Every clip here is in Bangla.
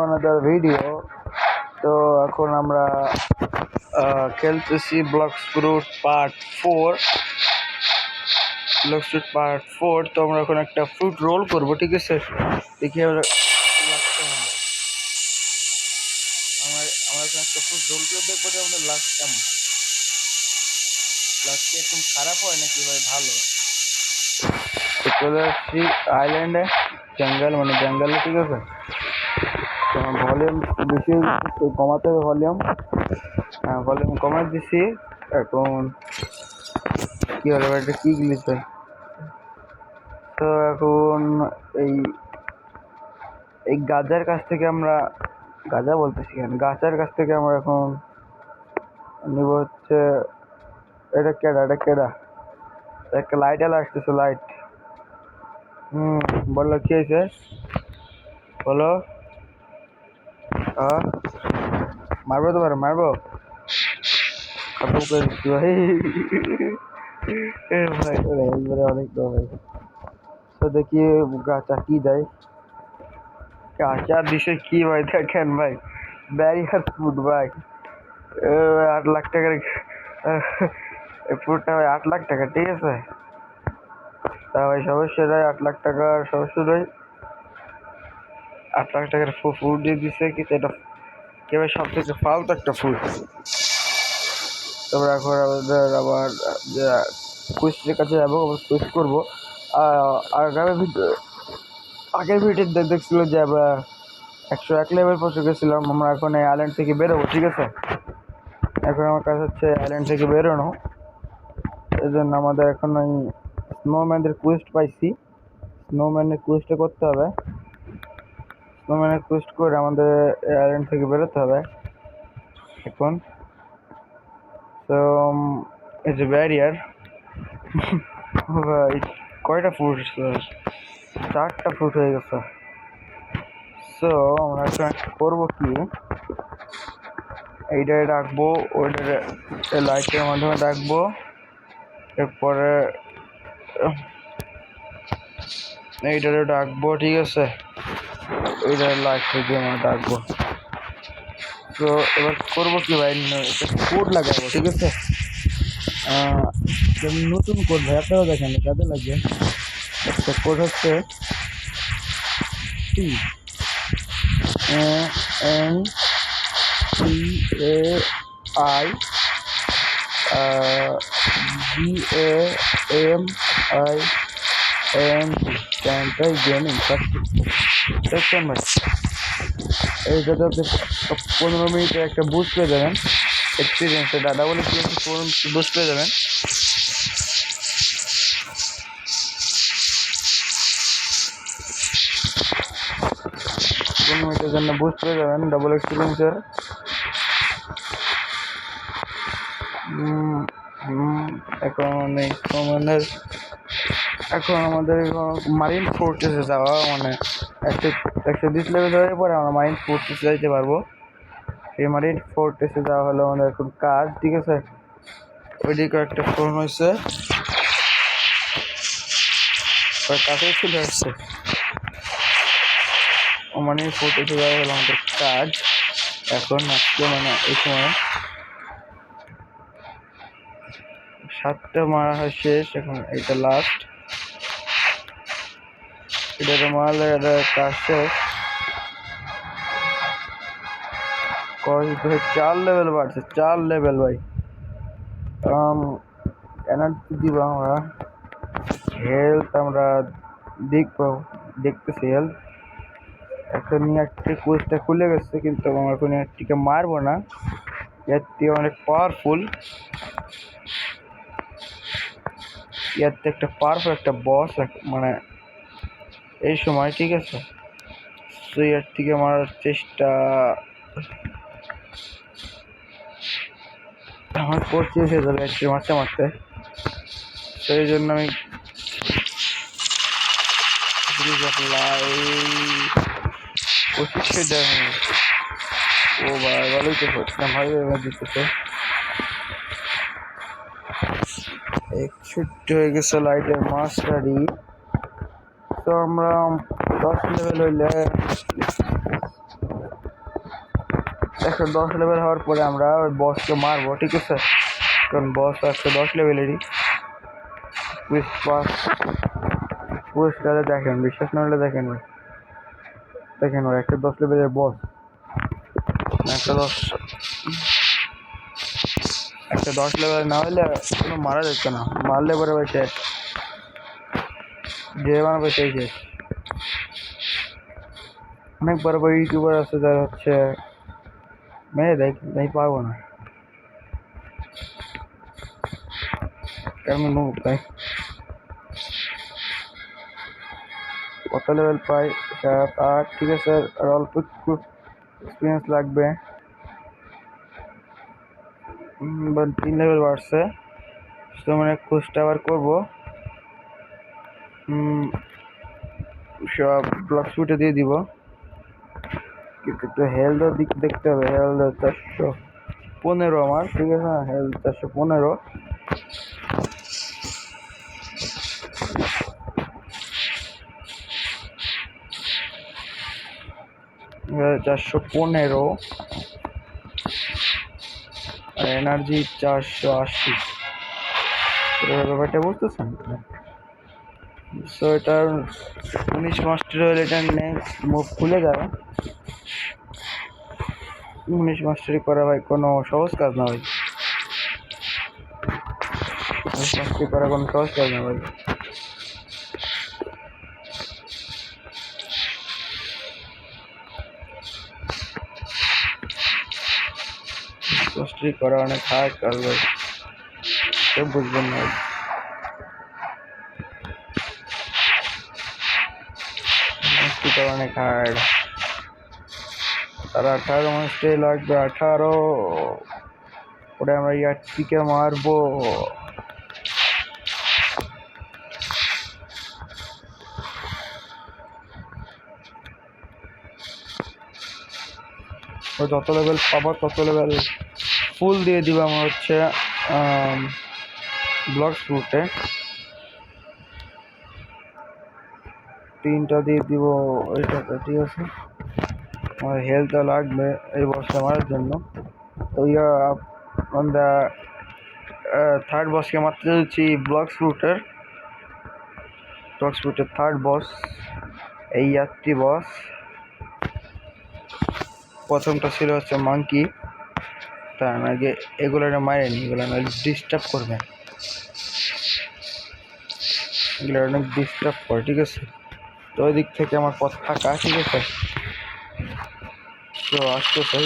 another video. তো এখন আমরা খেলতেছি Blox Fruit part 4। Blox Fruit part 4 তো আমরা এখন একটা ফ্রুট রোল করব, ঠিক আছে? দেখি আমরা এখন একটা ফ্রুট রোল করে দেখবো যে আমাদের লাস্ট কেমন। লাস্টে একদম খারাপ হয় নাকি ভাই ভালো। চলে আসছি আইল্যান্ডে, জঙ্গলে, ঠিক আছে? ভলিউম বেশি কমাতে হবে, ভলিউম কমাই দিছি। এখন কি হলো এটা কি গ্লিচ ভাই? তো এখন এই গাজার কাছ থেকে আমরা গাছের কাছ থেকে আমরা এখন নিব হচ্ছে এটা কেডা একটা লাইট এলা আসতেছে, লাইট। বললো কি হয়েছে বলো। মারবো তোমার, মারবো খতম করে দিচ্ছি ভাই। ভাই অনেক ভাই। তো দেখি গাছা কি দেয়। গাছার দিছে কি ভাই দেখেন ভাই, ব্যারিয়ার ফুড ভাই। 8 লাখ টাকার ফুডটা ভাই, 8 লাখ টাকা, ঠিক আছে? তা ভাই সমস্যা নাই, 8 লাখ টাকার সমস্যা নাই। 8 লাখ টাকার ফুড দিয়ে দিছে, কিন্তু এটা কি ভাই সব থেকে ফালতু একটা ফুড। তারপর এখন আমাদের আবার কুইজের কাছে যাবো, কুইজ করবো। আগের ভিডিও দেখছিল যে আমরা 101 লেভেল পৌঁছে গেছিলাম। আমরা এখন এই আইল্যান্ড থেকে বেরোবো, ঠিক আছে? এখন আমার কাছে হচ্ছে আইল্যান্ড থেকে বেরোনো, এই জন্য আমাদের এখন ওই স্নোম্যানদের কুইস্ট পাইছি। স্নোম্যানের কুইস্টটা করতে হবে। স্নোম্যানের কুইস্ট করে আমাদের আইল্যান্ড থেকে বেরোতে হবে এখন। তো এই যে ব্যারিয়ার ভাই, কয়টা ফুট? 4টা ফুট হয়ে গেছে। সো আমরা এখন করবো কি, এইটাই রাখবো, ওইটা লাইটের মাধ্যমে রাখবো। এরপরে এইটারে ডাকবো, ঠিক আছে? এইটার লাইট দিয়ে আমরা ডাকবো। তো এবার করবো কি ভাই, একটা কোড লাগাবো, ঠিক আছে? নতুন কোড ভাই, আপনারা দেখেন কাজে লাগবে। একটা কোড হচ্ছে TNCAI GAMING গেমিং। দেখছেন ভাই, এইটাতে আপনি 15 মিনিটে একটা বুস্ট পেয়ে যাবেন এক্সপিরিয়েন্সে, ডাবল এক্সপিরিয়েন্স বুস্ট পেয়ে যাবেন। মিনিটের জন্য বুস্ট পেয়ে যাবেন ডাবল এক্সপিরিয়েন্সের। এখন আমাদের মারিন ফোর্ট্রেসে যাওয়া, মানে 120 লেভেল হয়ে পরে আমরা মারিন ফোর্ট্রেসে যাইতে পারবো। এই মারিন ফোর্ট্রেসে যাওয়া হলো আমাদের এখন কাজ, ঠিক আছে? ওইদিকে একটা ফোন হয়েছে, কাছেই চলে আসছে। মারিন ফোর্ট্রেসে যাওয়া হলো আমাদের কাজ এখন। আজকে মানে এই সময় 7টা মারা হয় শেষ, এখন এইটা লাস্ট। এটা মারলে এটা কাজ শেষ। 4 লেভেল বাড়ছে, 4 লেভেল ভাই। এনার্জি দিব আমরা, হেলথ আমরা দেখতেছি হেলথ। এখন ইয়ারটি কোচটা খুলে গেছে, কিন্তু আমরা এখন ইয়ারটিকে মারবো না। ইয়ারটি অনেক পাওয়ারফুল, ইয়ারটি একটা পাওয়ারফুল একটা বস মানে এই সময়, ঠিক আছে? তো ইয়ারটিকে মারার চেষ্টা আমার করছি, এসে যাবে ইয়ারটি মারতে মারতে। সেই জন্য আমি ও ভাই ভালোই তো করছিলাম ভাই, দিতেছে 61 হয়ে গেছে লাইটের মাস্টারি। তো আমরা 110 লেভেল হইলে 110 লেভেল হওয়ার পরে আমরা ওই বসকে মারবো, ঠিক আছে? কারণ বস 110 লেভেলেরই। পুরস্কারে দেখেন, বিশ্বাস না হলে দেখেন ভাই, দেখেন ভাই 110 লেভেলের বস। 110 লেভেল না হলে কোনো মারা যেত না, মারলে পরে ভাই শেষ, যে মারবে সেই শেষ। অনেক বড় বড় ইউটিউবার আছে যারা হচ্ছে মেরে দেয়, তাই পারবো না, কারণ নুব তাই। কত লেভেল পাই? 7, 8, ঠিক আছে, আর অল্প একটু এক্সপিরিয়েন্স লাগবে। 3 লেভেল বাড়ছে, তো মানে খোঁজটা আবার করবো। সব ব্লক শুটে দিয়ে দিব, কিন্তু একটু হেলথের দিক দেখতে হবে। হেলথ 415 আমার, ঠিক আছে না? হেলথ 415। 415 আর এনার্জি 480। ব্যাপারটা বুঝতেছেন? সো এটার 19 মাস্টার হলে এটা নেক্সট মুভ খুলে যাবে। 19 মাস্টারি করা ভাই কোনো সহজ কাজ না ভাই, 19 মাস্টারি করা কোনো সহজ কাজ না ভাই। মাস্টারি করা অনেক হার্ড কাজ ভাই, কেউ বুঝবেন না ভাই। মাস্টারি করা অনেক হার্ড। তার 18 মাস্টারি লাগবে, 18। ওটা আমরা ইয়ারটিকে মারবো। যত লেভেল পাবো তত লেভেল ফুল দিয়ে দিব আমার হচ্ছে ব্লক ফ্রুটে। 3টা দিয়ে দিব ওইটাতে, ঠিক আছে? আমার হেলথটা লাগবে এই বসটা মারার জন্য। তো আমরা থার্ড বসকে মারতে যাচ্ছি ব্লক ফ্রুটের থার্ড বস, এই ইয়াত্রী বস। প্রথমটা ছিল হচ্ছে মাঙ্কি, তার আগে এগুলো মারেনি, এগুলো ডিস্টার্ব করবে, এগুলো অনেক ডিস্টার্ব করে, ঠিক আছে? তো ওই দিক থেকে আমার পথ ফাঁকা, ঠিক আছে? তো আসতেছে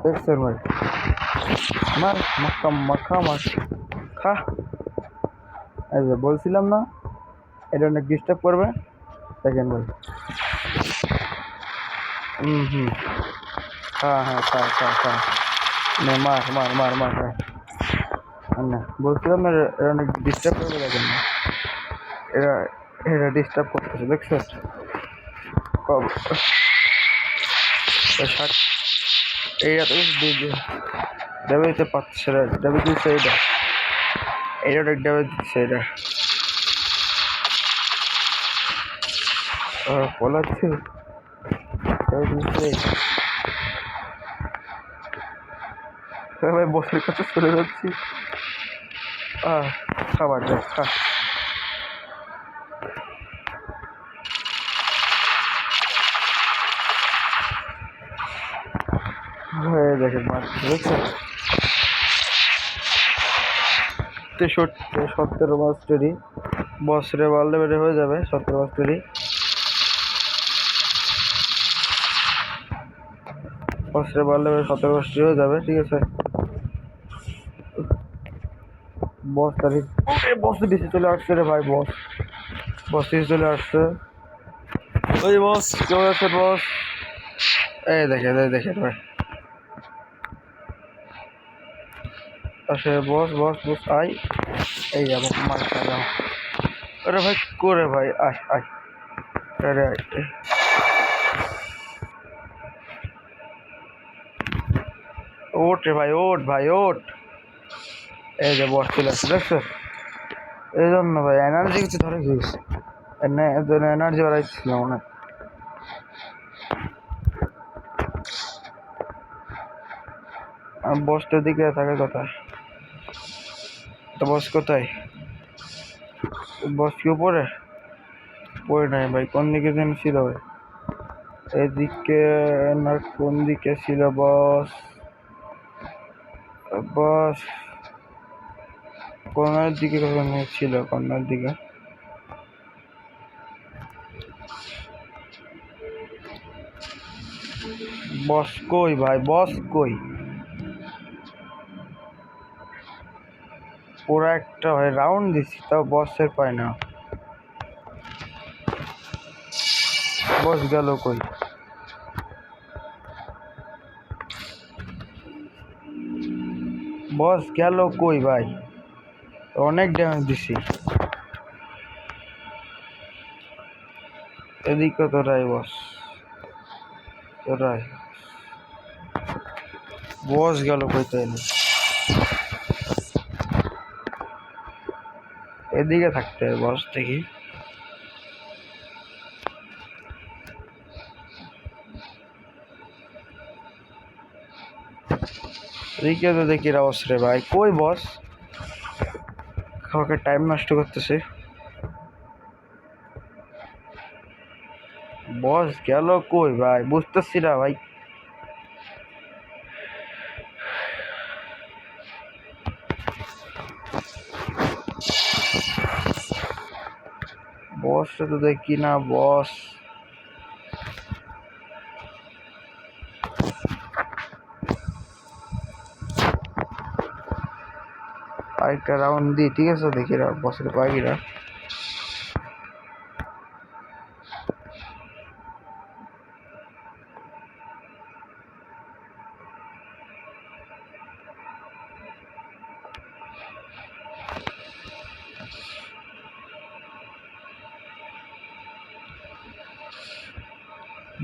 দেখছেন ভাই, মার মাখা খা। এই যে বলছিলাম না এটা অনেক ডিস্টার্ব করবে, দেখেন ভাই। হ্যাঁ খা মার না, বলছিলাম না এটা অনেক ডিস্টার্ব করবে, দেখেন না এটা ডিস্টার্ব করতেছে, দেখছো? এইটা তো ডেবে দিতে পারছে না, ডেবে দিচ্ছে এইটা অনেক ডেবে দিচ্ছে, এটা পলাচ্ছে, ভাই বসের কাছে চলে যাচ্ছি। খাবার খা। দেখেন মারছে, দেখছেন? 17 মাস্টারি বছরে ওয়ার্ল্ড লেভেলে হয়ে যাবে। 17 মাস্টারি বছরে ওয়ার্ল্ড লেভেলে 17 মাস্টারি হয়ে যাবে, ঠিক আছে? বস তারিখ বস দিছে চলে আসছে রে ভাই, বস চলে আসছে। ওই বস কেমন আছে বস? এই দেখেন ভাই আসে বস আই, এই যাবো মার খেলাম। আরে ভাই করে ভাই আয় আরে ওঠ রে ভাই, ওঠ। এই যে বস চলে আসছে, দেখছো? এই জন্য ভাই এনার্জি কিছু ধরে গিয়েছে, এনার্জি বাড়াইছিল অনেক। বসটার দিকে থাকে কোথায়? তো বস কোথায়? বস কি উপরে? পড়ে নাই ভাই, কোন দিকে যেন ছিল ভাই? এদিকে না কোন দিকে ছিল বস? বস কর্নার দিকে কোথাও ছিল, কর্নার দিকে। বস কই ভাই, বস কই? পুরা একটা হয় রাউন্ড দিছি তাও বসের পায় না। বস গেল কই? বস গেল কই ভাই? অনেক ড্যামেজ দিছি। এদিকে তোরাই বস, তোরাই। বস গেল কই তাইলে? এদিকে থাকতে হবে বস দেখি। এদিকে তো দেখি বস রে ভাই, কই বস? কাউকে টাইম নষ্ট করতেছে। বস গেল কই ভাই, বুঝতেছি না ভাই। বস তো দেখি না বস। আরেকটা রাউন্ড দিই, ঠিক আছে? দেখি বসের পাখিরা।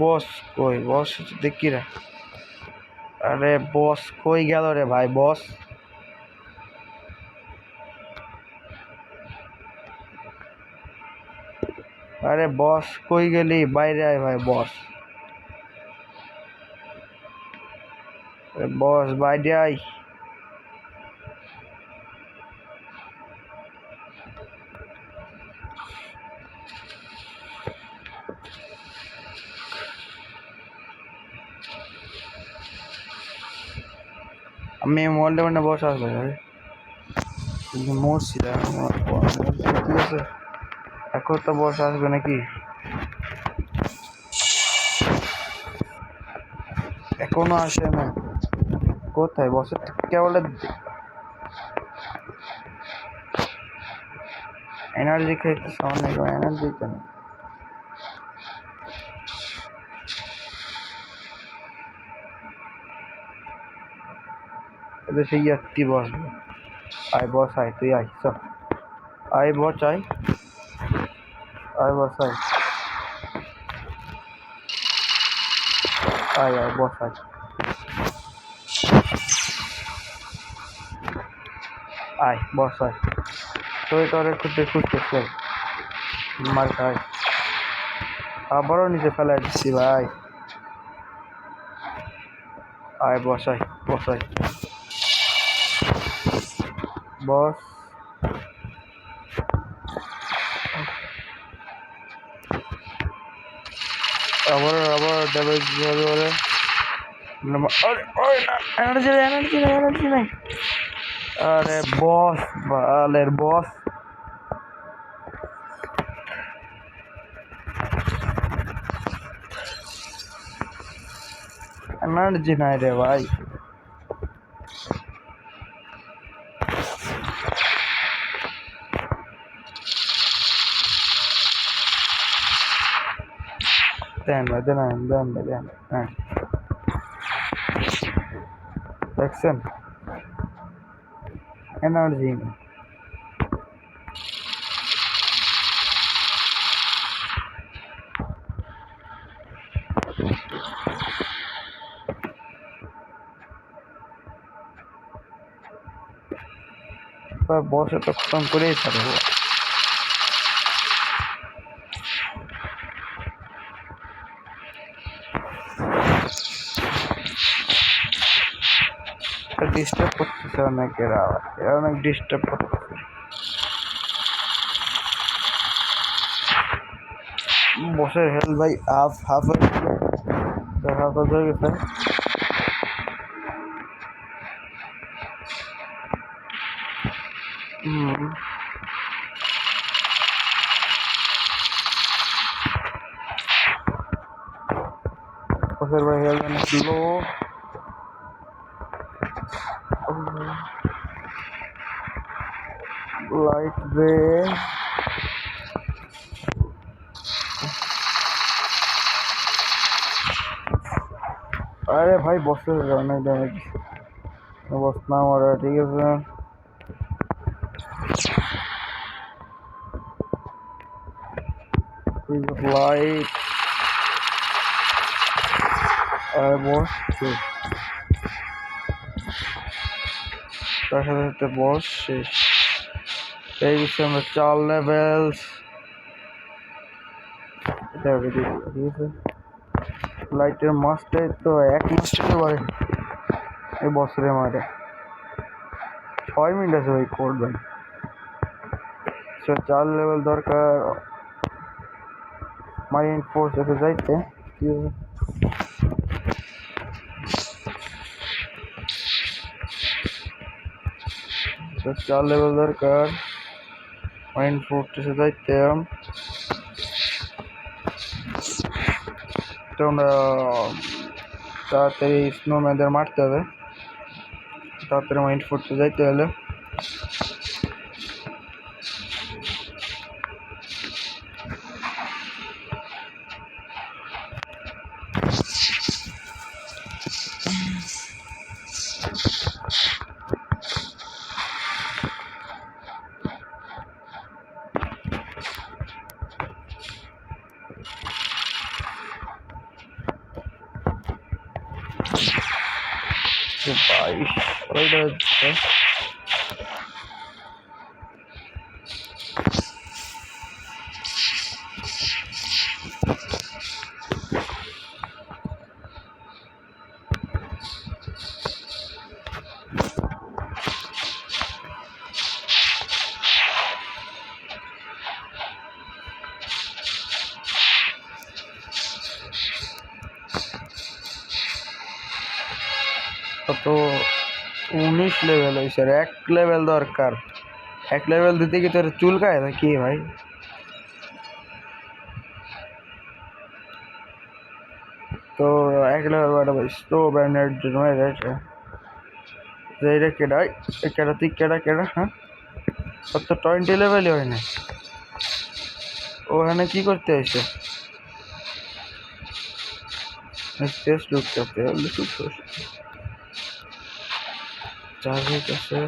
বস কই? বস দেখি রে। আরে বস কই গেল রে ভাই? বস আরে বস কই গেলি? বাইরে আয় ভাই বস। বস বাইরে আয়। আমি মরলে মানে বস আসবে ভাই। মরছি ঠিক আছে, এখন তো বস আসবে নাকি? এখনো আসে না। কোথায় বসের? কেবল এনার্জি খাইতেছে অনেক, এনার্জি কেন? এদের সেই যাত্রী বসবে। আয় বস আয়, তুই আয় চল। আয় বস আয়, আয় বস আয়, আয় আয় বস আয়, আয় বস আয়। তুই তোর খুঁজতেছে মার খায়। আবারও নিচে ফেলাই দিচ্ছি ভাই। আয় বস আয়, বস আয় বস। আবার ড্যামেজ হবে ওরে। এনার্জি নেই, এনার্জি নেই, এনার্জি নেই। আরে বস, বালের বস। এনার্জি নাই রে ভাই। দেন ভাই, দেন দেন ভাই, দেন। হ্যাঁ দেখছেন, এনার্জি নেই। বসে তো খতম করেই ছাড়বো। ডিস্টার্ব করতেছে অনেকেরা, এরা অনেক ডিস্টার্ব করতেছে। বসের হেল ভাই হাফ হাফ হাফ হয়ে গেছে। বসের ভাই হেল অনেক লো। লাইট গ্রে, আরে ভাই বসের অনেক ড্যামেজ, বস না মারা, ঠিক আছে। লাইট আর বস তার সাথে সাথে বস শেষ। এই গেছি আমরা 4 লেভেলস। ঠিক আছে, লাইটের মাস্টার তো এক মাস্টার পারে এই বছরে মারে 6 মিনিট আছে ভাই করবেন। 4 লেভেল দরকার মারিন ফোর্স এসে যাইতে। ঠিক আছে, 4 লেভেল দরকার মারিন ফোর্স এসে যাইতে। তো আমরা তাড়াতাড়ি স্নোম্যানদের মারতে হবে, তাড়াতাড়ি মাইন্ড ফোর্সে যাইতে হলে। কত 19 লেভেল হয়েছে, 1 লেভেল দরকার। 1 লেভেল দিতে কি তোর চুল খায় নাকি ভাই? তো 1 লেভেল বাড়া ভাই স্লো ব্যান্ডেড নয় রে। এইটা কেডা কেডা তুই কেডা কেডা? হ্যাঁ কত 20 লেভেলই হয় না, ওখানে কি করতে আসে? টেস্ট লুক করতে হবে। চাবি কাছে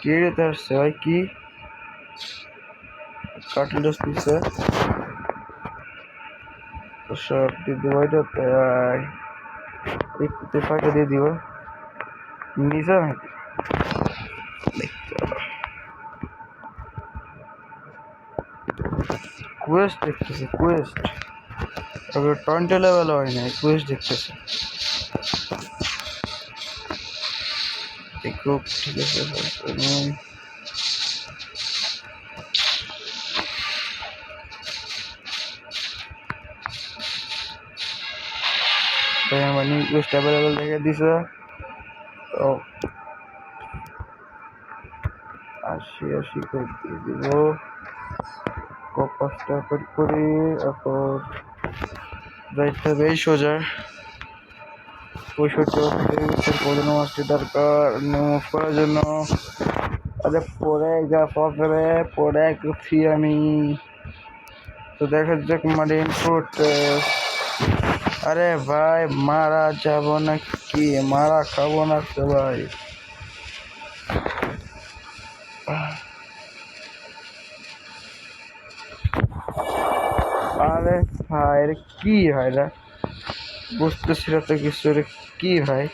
কে তার ভাই কি কাটলস দিছে তো সব দিয়ে দিব। এটাতে একটু ফাঁকা দিয়ে দিব নিচে নাকি কোয়েস্ট দেখতেছি। কোয়েস্ট 20 লেভেল হয় না, কোয়েস্ট দেখতেছি। দেখো ঠিক আছে মানে কোয়েস্ট অ্যাভেলেবল দেখে দিছে। তো 80 করে দিয়ে দিব। কপাসটা করি এখন যাইতে হবে এই সোজা 65 পনেরো মাসটি দরকার মুভ করার জন্য। আরে পরে পরে পরে করছি আমি। তো দেখা যাক মারিন ফোর্ট্রেস। আরে ভাই মারা যাব নাকি? মারা খাবো না তো ভাই। আরে ভাই কি হয় রে, বুঝতেছি না তো কিছু। কি ভাই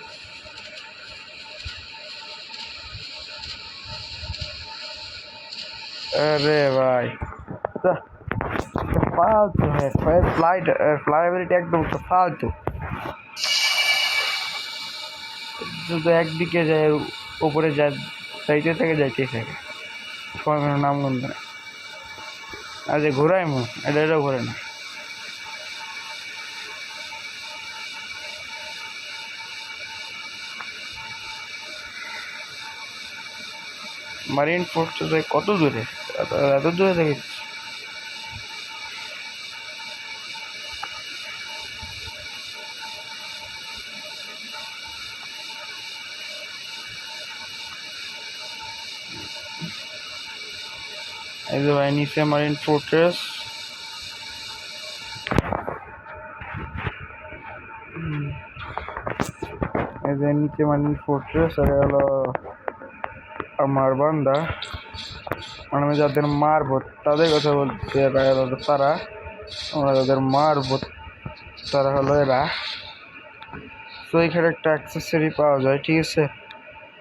अरे भाई फालतू है फ्लाईएबिलिटी एकदम फालतू শুধু একদিকে যায় উপরে যায় যাইতে থাকে সময় নাম গন্ধ না আর যে ঘোরাই মু এটা ঘোরে না মারিন ফোর্স কত দূরে এত দূরে থেকে এই যে ভাই নিচে মারিন ফোর্ট্রেস এই যে নিচে মারিন ফোর্ট্রেস আর হলো আমার বান্দা মানে আমি যাদের মারবো তাদের কথা বলছি তারা আমরা যাদের মারবো তারা হলো এরা তো এখানে একটা অ্যাক্সেসরি পাওয়া যায় ঠিক আছে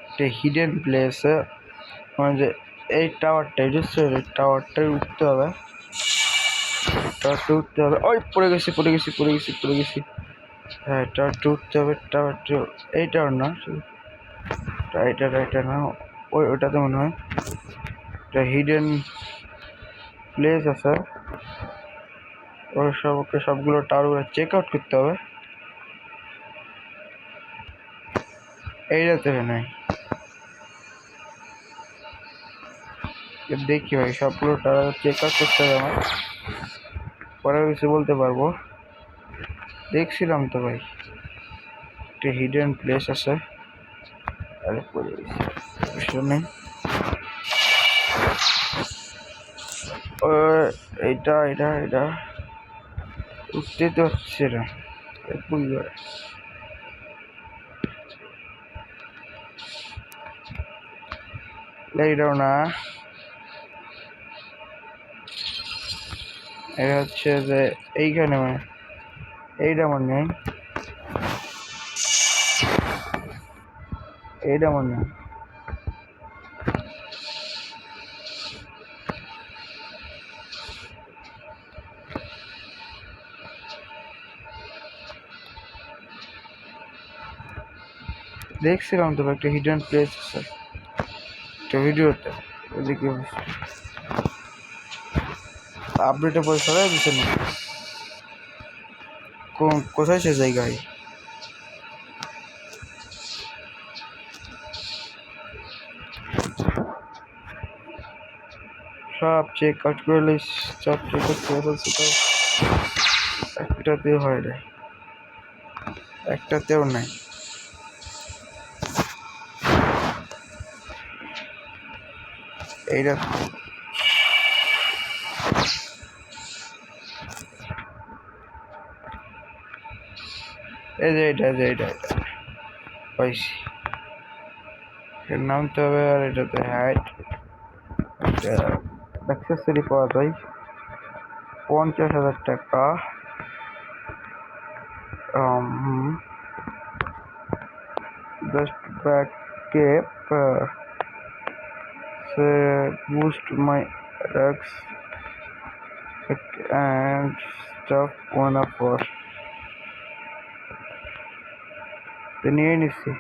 একটা হিডেন প্লেসে মানে যে এই টাওয়ারটাই বুঝছো এই টাওয়ারটাই উঠতে হবে ওই পড়ে গেছি হ্যাঁ টাওয়ারটা উঠতে হবে টাওয়ারটা এই টাওয়ার না এটা না ওটাতে মনে হয় একটা হিডেন প্লেস আছে ওই সবগুলো টাওয়ার চেক আউট করতে হবে এইটাতে নাই দেখি ভাই সবগুলো টাওয়ার চেক আউট করতে হবে আমার পরে কিছু বলতে পারবো দেখছিলাম তো ভাই একটা হিডেন প্লেস আছে আরে পড়ে গেছি নেই এটা উঠতে তো হচ্ছে না এইটাও না এটা হচ্ছে যে এইখানে এইটা মনে নেই এইটা মনে নেই দেখছিলাম তো একটা হিডেন প্লেস আছে একটা ভিডিওতে ওদিকে আপডেটে পরে সরাই দিচ্ছে না কোথায় সে জায়গায় সব চেক আউট করলে সব চেক আউট করে ফেলছে তো একটাতেও হয় না একটাতেও নাই এইটা এই যে এটা পাইছি এর নামতে হবে আর এটাতে হাইট অ্যাক্সেসরি পাওয়া যায় 50,000 টাকা just back cape boost my attacks and stuff one up for তো নিয়ে নিচ্ছি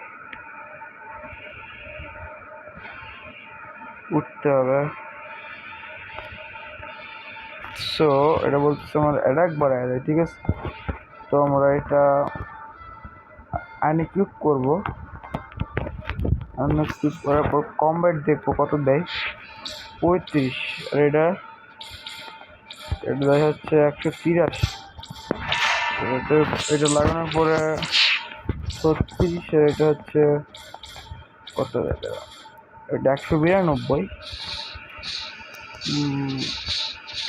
উঠতে হবে সো এটা বলতেছে আমার অ্যাটাক বাড়ায় দেয় ঠিক আছে তো আমরা এটা আনইকুইপ করবো আনইকুইপ করার পর কমব্যাট দেখবো কত দেয় 35 আর এটা দেয় হচ্ছে 183 এটা লাগানোর পরে 36 এটা হচ্ছে কত এটা 192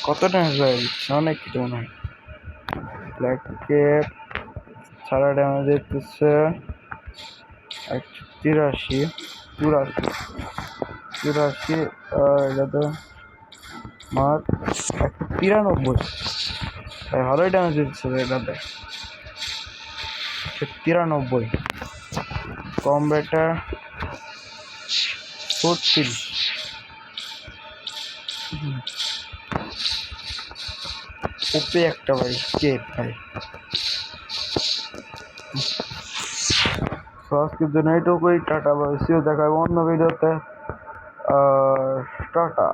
কত ড্যামেজ হয়ে দিচ্ছে অনেক কিছু মনে হয় ব্ল্যাক ক্যাপ সারা ড্যামেজ দিচ্ছে 183 আর এটা তো মার 193 ভালোই ড্যামেজ দিচ্ছে এটাতে 193 কমব্যাটা 36 ওপে একটা ভাই কে ভাই। তো আজকের জন্য এইটুকুই, টাটা বাই, সিও, দেখা হবে অন্য ভিডিওতে। টাটা।